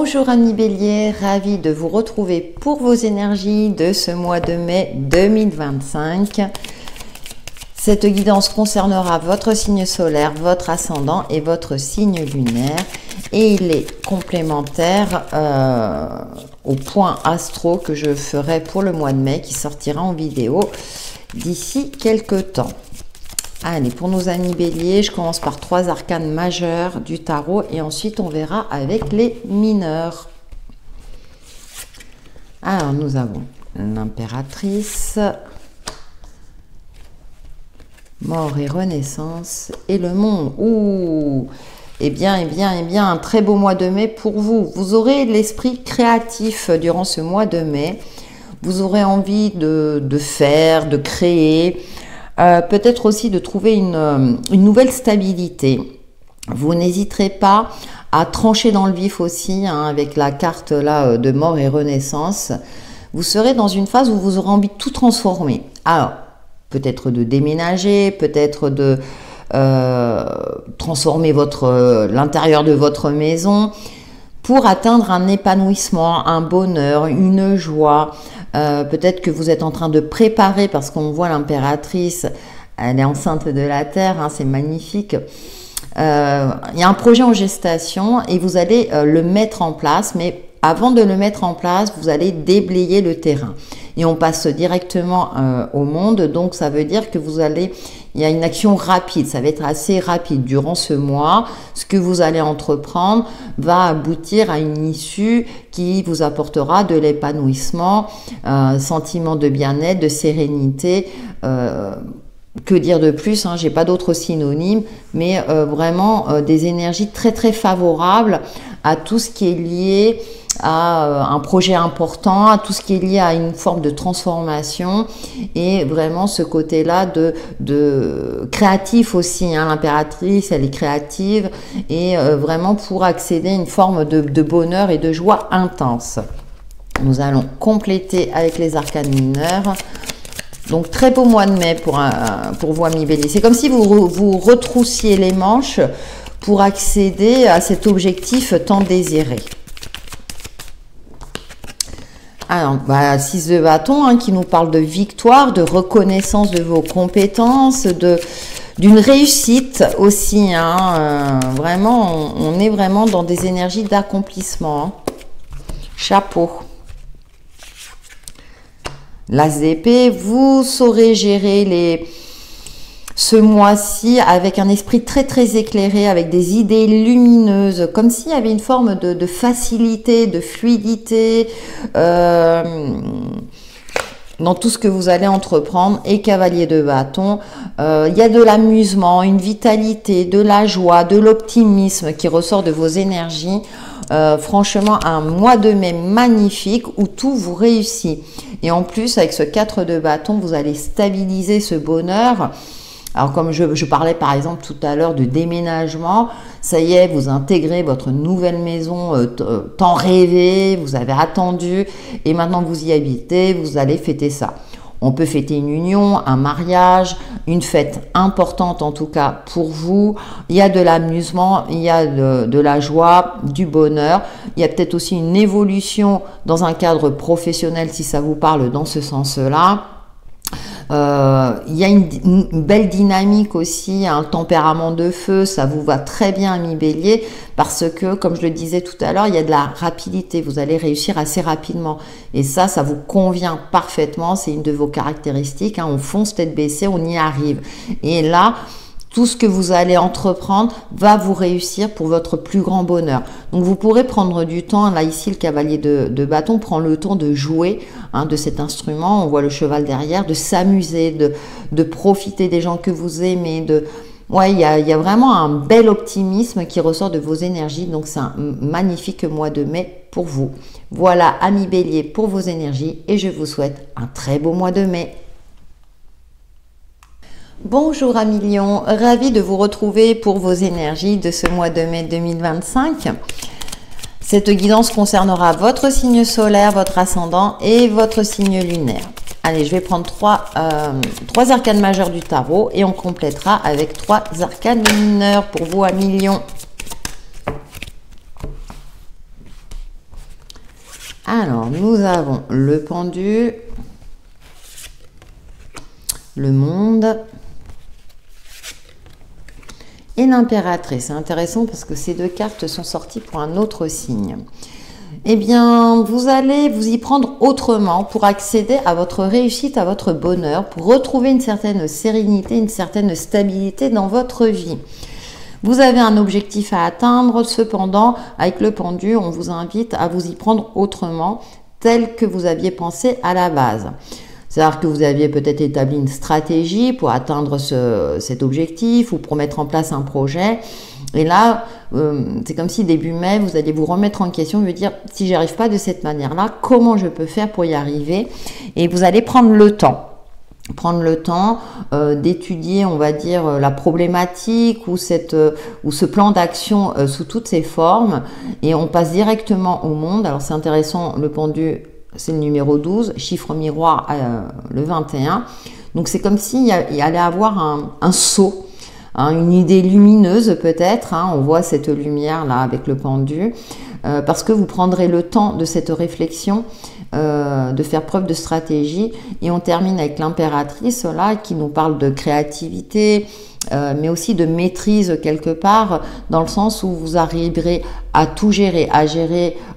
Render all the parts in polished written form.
Bonjour amis Bélier, ravi de vous retrouver pour vos énergies de ce mois de mai 2025. Cette guidance concernera votre signe solaire, votre ascendant et votre signe lunaire. Et il est complémentaire au point astro que je ferai pour le mois de mai qui sortira en vidéo d'ici quelques temps. Allez, pour nos amis Bélier, je commence par 3 arcanes majeurs du tarot et ensuite on verra avec les mineurs. Alors, nous avons l'impératrice, mort et renaissance et le monde. Ouh! Eh bien, un très beau mois de mai pour vous. Vous aurez l'esprit créatif durant ce mois de mai. Vous aurez envie de faire, de créer. Peut-être aussi de trouver une nouvelle stabilité. Vous n'hésiterez pas à trancher dans le vif aussi, hein, avec la carte là de mort et renaissance. Vous serez dans une phase où vous aurez envie de tout transformer. Alors, peut-être de déménager, peut-être de transformer l'intérieur de votre maison pour atteindre un épanouissement, un bonheur, une joie. Peut-être que vous êtes en train de préparer, parce qu'on voit l'impératrice, elle est enceinte de la terre, hein, c'est magnifique. Il y a un projet en gestation et vous allez le mettre en place, mais avant de le mettre en place, vous allez déblayer le terrain. Et on passe directement au monde, donc ça veut dire que il y a une action rapide, ça va être assez rapide. Durant ce mois, ce que vous allez entreprendre va aboutir à une issue qui vous apportera de l'épanouissement, sentiment de bien-être, de sérénité. Que dire de plus, hein, j'ai pas d'autres synonymes, mais vraiment des énergies très très favorables à tout ce qui est lié à un projet important, à tout ce qui est lié à une forme de transformation et vraiment ce côté-là de créatif aussi, hein. L'impératrice, elle est créative et vraiment pour accéder à une forme de bonheur et de joie intense. Nous allons compléter avec les arcanes mineurs. Donc, très beau mois de mai pour vous, amis Bélier. C'est comme si vous retroussiez les manches pour accéder à cet objectif tant désiré. Alors, 6 de bâton, hein, qui nous parle de victoire, de reconnaissance de vos compétences, d'une réussite aussi. Hein, vraiment, on est vraiment dans des énergies d'accomplissement. Hein. Chapeau. L'As d'épée, vous saurez gérer ce mois-ci avec un esprit très très éclairé, avec des idées lumineuses, comme s'il y avait une forme de facilité, de fluidité dans tout ce que vous allez entreprendre. Et cavalier de bâton, il y a de l'amusement, une vitalité, de la joie, de l'optimisme qui ressort de vos énergies. Franchement, un mois de mai magnifique où tout vous réussit. Et en plus, avec ce 4 de bâton, vous allez stabiliser ce bonheur. Alors, comme je parlais par exemple tout à l'heure de déménagement, ça y est, vous intégrez votre nouvelle maison tant rêvée, vous avez attendu et maintenant que vous y habitez, vous allez fêter ça. On peut fêter une union, un mariage, une fête importante en tout cas pour vous. Il y a de l'amusement, il y a de la joie, du bonheur. Il y a peut-être aussi une évolution dans un cadre professionnel si ça vous parle dans ce sens-là. Il y a une belle dynamique aussi, un tempérament de feu, ça vous va très bien, amis Bélier, parce que, comme je le disais tout à l'heure, il y a de la rapidité, vous allez réussir assez rapidement. Et ça vous convient parfaitement, c'est une de vos caractéristiques, hein, on fonce tête baissée, on y arrive. Et là, tout ce que vous allez entreprendre va vous réussir pour votre plus grand bonheur. Donc, vous pourrez prendre du temps. Là, ici, le cavalier de bâton prend le temps de jouer, hein, de cet instrument. On voit le cheval derrière, de s'amuser, de profiter des gens que vous aimez. Ouais, il y a vraiment un bel optimisme qui ressort de vos énergies. Donc, c'est un magnifique mois de mai pour vous. Voilà, amis Bélier, pour vos énergies. Et je vous souhaite un très beau mois de mai. Bonjour amis Lions, ravi de vous retrouver pour vos énergies de ce mois de mai 2025. Cette guidance concernera votre signe solaire, votre ascendant et votre signe lunaire. Allez, je vais prendre trois arcanes majeures du tarot et on complétera avec 3 arcanes mineurs pour vous amis Lions. Alors, nous avons le pendu, le monde et l'impératrice. C'est intéressant parce que ces deux cartes sont sorties pour un autre signe. Eh bien, vous allez vous y prendre autrement pour accéder à votre réussite, à votre bonheur, pour retrouver une certaine sérénité, une certaine stabilité dans votre vie. Vous avez un objectif à atteindre, cependant, avec le pendu, on vous invite à vous y prendre autrement, tel que vous aviez pensé à la base. C'est-à-dire que vous aviez peut-être établi une stratégie pour atteindre cet objectif ou pour mettre en place un projet. Et là, c'est comme si début mai, vous allez vous remettre en question, vous dire, si j'y arrive pas de cette manière-là, comment je peux faire pour y arriver? Et vous allez prendre le temps. Prendre le temps d'étudier, on va dire, la problématique ou ce plan d'action sous toutes ses formes. Et on passe directement au monde. Alors, c'est intéressant, le pendu, c'est le numéro 12, chiffre miroir le 21. Donc, c'est comme s'il y allait avoir un saut. Une idée lumineuse peut-être, on voit cette lumière là avec le pendu, parce que vous prendrez le temps de cette réflexion, de faire preuve de stratégie. Et on termine avec l'impératrice là qui nous parle de créativité, mais aussi de maîtrise quelque part, dans le sens où vous arriverez à tout gérer,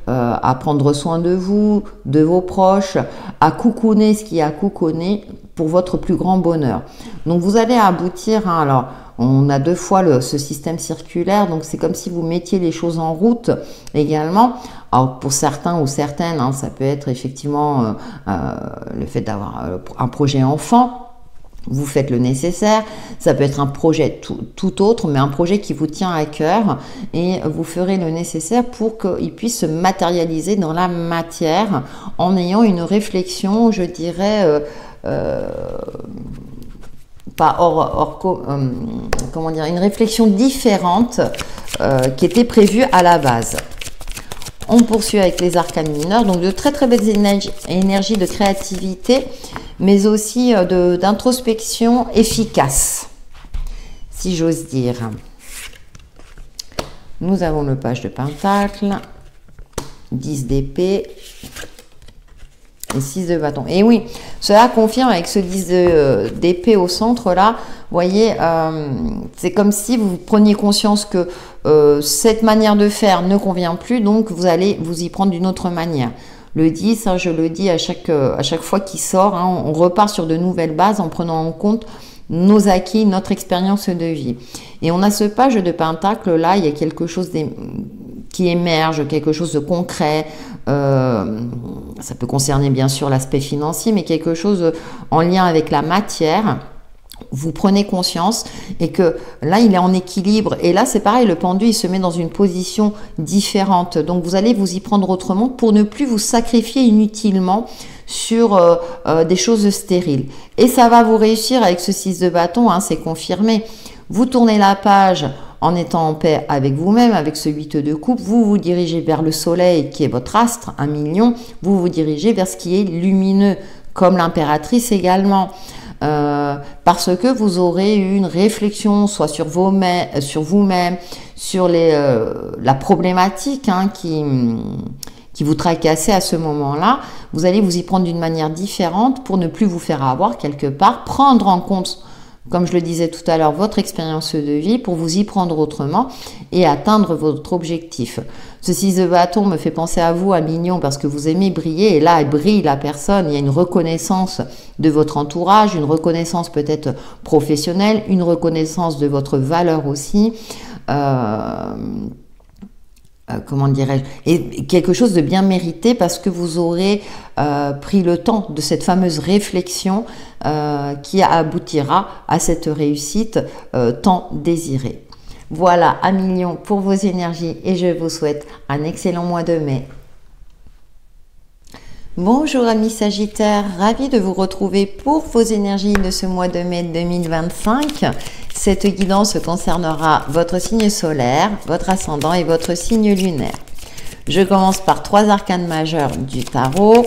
à prendre soin de vous, de vos proches, à coucouner ce qui est à coucouner pour votre plus grand bonheur. Donc vous allez aboutir, alors on a deux fois ce système circulaire, donc c'est comme si vous mettiez les choses en route également. Alors pour certains ou certaines, ça peut être effectivement le fait d'avoir un projet enfant. Vous faites le nécessaire, ça peut être un projet tout autre, mais un projet qui vous tient à cœur et vous ferez le nécessaire pour qu'il puisse se matérialiser dans la matière en ayant une réflexion, je dirais, comment dire, une réflexion différente qui était prévue à la base. On poursuit avec les arcanes mineurs, donc de très très belles énergies de créativité, mais aussi d'introspection efficace, si j'ose dire. Nous avons le page de Pentacle, 10 d'épée et 6 de bâton. Et oui, cela confirme avec ce 10 d'épée au centre là, vous voyez, c'est comme si vous preniez conscience que cette manière de faire ne convient plus, donc vous allez vous y prendre d'une autre manière. Le 10, je le dis à chaque fois qu'il sort, on repart sur de nouvelles bases en prenant en compte nos acquis, notre expérience de vie. Et on a ce page de Pentacle là, il y a quelque chose qui émerge, quelque chose de concret. Ça peut concerner bien sûr l'aspect financier, mais quelque chose en lien avec la matière. Vous prenez conscience et que là, il est en équilibre. Et là, c'est pareil, le pendu, il se met dans une position différente. Donc, vous allez vous y prendre autrement pour ne plus vous sacrifier inutilement sur des choses stériles. Et ça va vous réussir avec ce 6 de bâton, c'est confirmé. Vous tournez la page en étant en paix avec vous-même, avec ce 8 de coupe, vous vous dirigez vers le soleil qui est votre astre, 1 million, vous vous dirigez vers ce qui est lumineux, comme l'impératrice également. Parce que vous aurez eu une réflexion soit sur vous-même, sur la problématique qui vous tracassait à ce moment-là. Vous allez vous y prendre d'une manière différente pour ne plus vous faire avoir quelque part, prendre en compte, comme je le disais tout à l'heure, votre expérience de vie pour vous y prendre autrement et atteindre votre objectif. Ce 6 de bâton me fait penser à vous, à Mignon, parce que vous aimez briller et là, elle brille la personne. Il y a une reconnaissance de votre entourage, une reconnaissance peut-être professionnelle, une reconnaissance de votre valeur aussi. Comment dirais-je, et quelque chose de bien mérité parce que vous aurez pris le temps de cette fameuse réflexion qui aboutira à cette réussite tant désirée. Voilà, 1 million pour vos énergies et je vous souhaite un excellent mois de mai. Bonjour amis Sagittaires, ravi de vous retrouver pour vos énergies de ce mois de mai 2025. Cette guidance concernera votre signe solaire, votre ascendant et votre signe lunaire. Je commence par 3 arcanes majeurs du tarot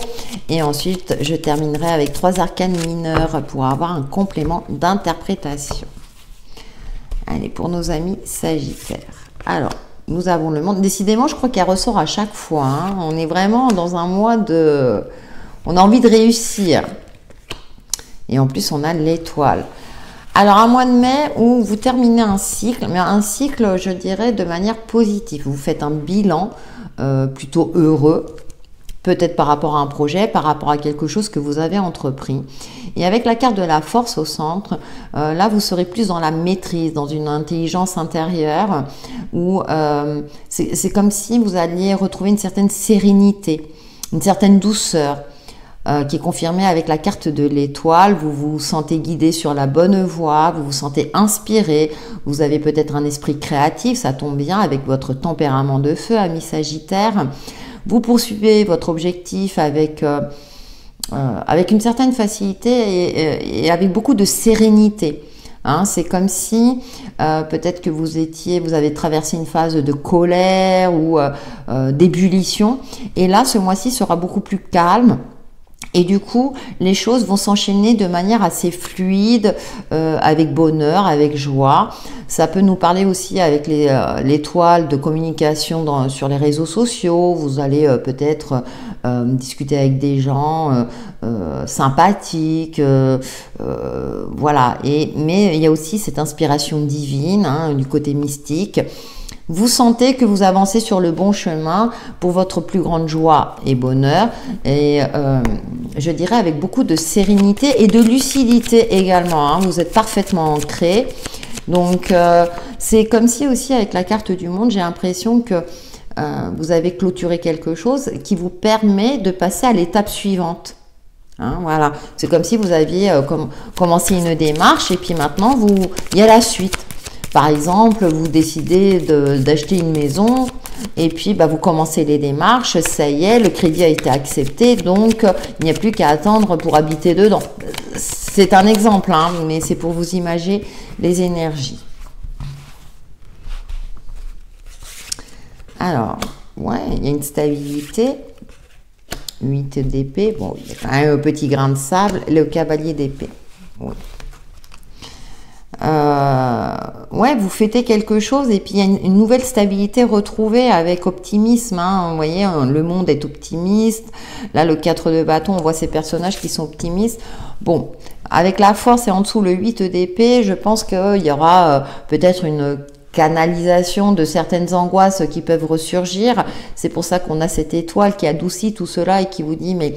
et ensuite je terminerai avec 3 arcanes mineurs pour avoir un complément d'interprétation. Allez, pour nos amis Sagittaires. Alors, nous avons le monde. Décidément, je crois qu'elle ressort à chaque fois. Hein. On est vraiment dans un mois de... On a envie de réussir. Et en plus, on a l'étoile. Alors, un mois de mai où vous terminez un cycle, mais un cycle, je dirais, de manière positive. Vous faites un bilan plutôt heureux, peut-être par rapport à un projet, par rapport à quelque chose que vous avez entrepris. Et avec la carte de la force au centre, là, vous serez plus dans la maîtrise, dans une intelligence intérieure, où c'est comme si vous alliez retrouver une certaine sérénité, une certaine douceur, qui est confirmée avec la carte de l'étoile. Vous vous sentez guidé sur la bonne voie, vous vous sentez inspiré, vous avez peut-être un esprit créatif, ça tombe bien avec votre tempérament de feu, ami Sagittaire. Vous poursuivez votre objectif avec une certaine facilité et avec beaucoup de sérénité. Hein, c'est comme si peut-être que vous avez traversé une phase de colère ou d'ébullition. Et là, ce mois-ci sera beaucoup plus calme. Et du coup, les choses vont s'enchaîner de manière assez fluide, avec bonheur, avec joie. Ça peut nous parler aussi avec l'étoile de communication sur les réseaux sociaux. Vous allez peut-être discuter avec des gens sympathiques, voilà. Mais il y a aussi cette inspiration divine, hein, du côté mystique. Vous sentez que vous avancez sur le bon chemin pour votre plus grande joie et bonheur. Et je dirais avec beaucoup de sérénité et de lucidité également. Hein. Vous êtes parfaitement ancré. Donc, c'est comme si aussi avec la carte du monde, j'ai l'impression que vous avez clôturé quelque chose qui vous permet de passer à l'étape suivante. Hein, voilà. C'est comme si vous aviez commencé une démarche et puis maintenant, il y a la suite. Par exemple, vous décidez d'acheter une maison et puis vous commencez les démarches, ça y est, le crédit a été accepté, donc il n'y a plus qu'à attendre pour habiter dedans. C'est un exemple, hein, mais c'est pour vous imaginer les énergies. Alors, ouais, il y a une stabilité. 8 d'épée, bon, il y a quand même un petit grain de sable, le cavalier d'épée. Oui. Ouais, vous fêtez quelque chose et puis il y a une nouvelle stabilité retrouvée avec optimisme. Hein. Vous voyez, le monde est optimiste. Là, le 4 de bâton, on voit ces personnages qui sont optimistes. Bon, avec la force et en dessous le 8 d'épée, je pense qu'il y aura peut-être une canalisation de certaines angoisses qui peuvent ressurgir. C'est pour ça qu'on a cette étoile qui adoucit tout cela et qui vous dit, mais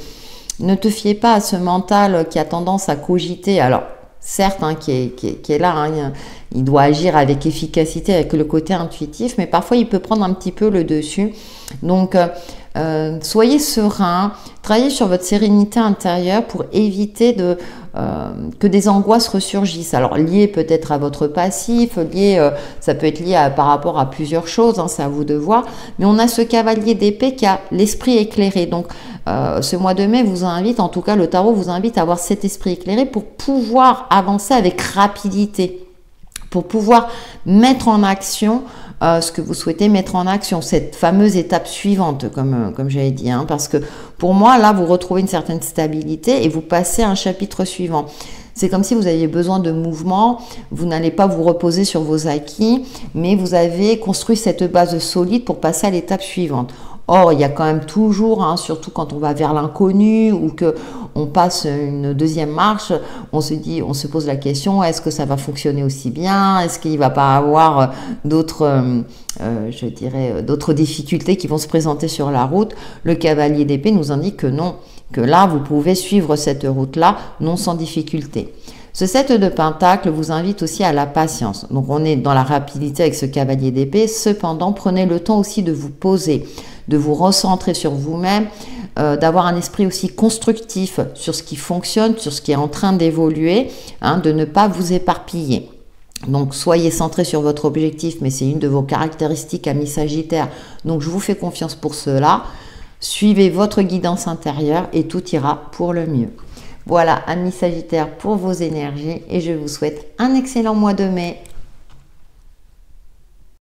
ne te fiez pas à ce mental qui a tendance à cogiter. Alors, certes, hein, qui est là, hein, il doit agir avec efficacité, avec le côté intuitif, mais parfois il peut prendre un petit peu le dessus. Donc, soyez serein, travaillez sur votre sérénité intérieure pour éviter que des angoisses ressurgissent. Alors, liées peut-être à votre passif, ça peut être lié par rapport à plusieurs choses, hein, c'est à vous de voir. Mais on a ce cavalier d'épée qui a l'esprit éclairé. Donc, ce mois de mai vous invite, en tout cas le tarot vous invite à avoir cet esprit éclairé pour pouvoir avancer avec rapidité, pour pouvoir mettre en action ce que vous souhaitez mettre en action, cette fameuse étape suivante, comme j'avais dit, hein, parce que pour moi, là, vous retrouvez une certaine stabilité et vous passez à un chapitre suivant. C'est comme si vous aviez besoin de mouvement, vous n'allez pas vous reposer sur vos acquis, mais vous avez construit cette base solide pour passer à l'étape suivante. Or, il y a quand même toujours, hein, surtout quand on va vers l'inconnu ou que on passe une deuxième marche, on se pose la question, est-ce que ça va fonctionner aussi bien? Est-ce qu'il ne va pas avoir d'autres, je dirais, d'autres difficultés qui vont se présenter sur la route? Le cavalier d'épée nous indique que non, que là, vous pouvez suivre cette route-là, non sans difficulté. Ce 7 de Pentacle vous invite aussi à la patience. Donc, on est dans la rapidité avec ce cavalier d'épée. Cependant, prenez le temps aussi de vous poser, de vous recentrer sur vous-même, d'avoir un esprit aussi constructif sur ce qui fonctionne, sur ce qui est en train d'évoluer, hein, de ne pas vous éparpiller. Donc, soyez centré sur votre objectif, mais c'est une de vos caractéristiques, amis Sagittaire. Donc, je vous fais confiance pour cela. Suivez votre guidance intérieure et tout ira pour le mieux. Voilà, amis Sagittaire, pour vos énergies et je vous souhaite un excellent mois de mai.